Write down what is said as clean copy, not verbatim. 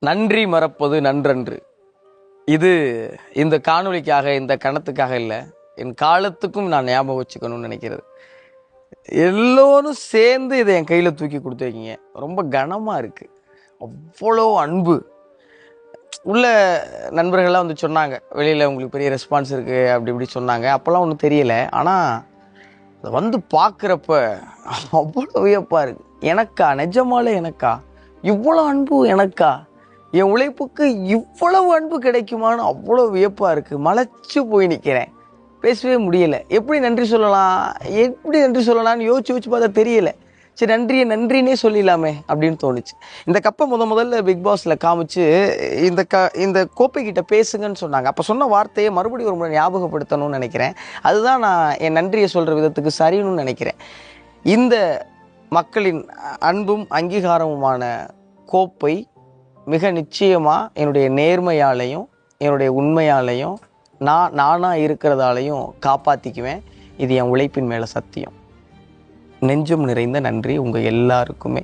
நன்றி மறப்பது நன்றன்று. இது இந்த காணொளிக்காக, இந்த கணத்துக்காக இல்லை, என் காலத்துக்கும் நான் ஞாபகம் வச்சுக்கணும்னு நினைக்கிறது. எல்லோரும் சேர்ந்து இதை என் கையில் தூக்கி கொடுத்துருக்கீங்க. ரொம்ப கனமாக இருக்குது. அவ்வளோ அன்பு உள்ள நண்பர்கள்லாம் வந்து சொன்னாங்க, வெளியில் உங்களுக்கு பெரிய ரெஸ்பான்ஸ் இருக்குது அப்படி இப்படி சொன்னாங்க. அப்போல்லாம் ஒன்றும் தெரியலை. ஆனால் அதை வந்து பார்க்குறப்ப அவ்வளோ வியப்பாக இருக்குது. எனக்கா, நிஜமாலே எனக்கா இவ்வளோ அன்பு? எனக்கா என் உழைப்புக்கு இவ்வளவு அன்பு கிடைக்குமான்னு அவ்வளோ வியப்பாக இருக்குது. மலைச்சு போய் நிற்கிறேன், பேசவே முடியலை. எப்படி நன்றி சொல்லலாம்னு யோசிச்சு பார்த்தா தெரியலை. சரி, நன்றினே சொல்லிடலாமே அப்படின்னு தோணுச்சு. இந்த கப்பை முதல்ல பிக் பாஸில் காமிச்சு இந்த கோப்பைக்கிட்ட பேசுங்கன்னு சொன்னாங்க. அப்போ சொன்ன வார்த்தையை மறுபடியும் ஒரு முறை ஞாபகப்படுத்தணும்னு நினைக்கிறேன். அதுதான் நான் என் நன்றியை சொல்கிற விதத்துக்கு சரின்னு நினைக்கிறேன். இந்த மக்களின் அன்பும் அங்கீகாரமுமான கோப்பை மிக நிச்சயமாக என்னுடைய நேர்மையாலையும் என்னுடைய உண்மையாலையும் நானாக இருக்கிறதாலையும் காப்பாற்றிக்குவேன். இது என் உழைப்பின் மேலே சத்தியம். நெஞ்சம் நிறைந்த நன்றி உங்கள் எல்லாருக்குமே.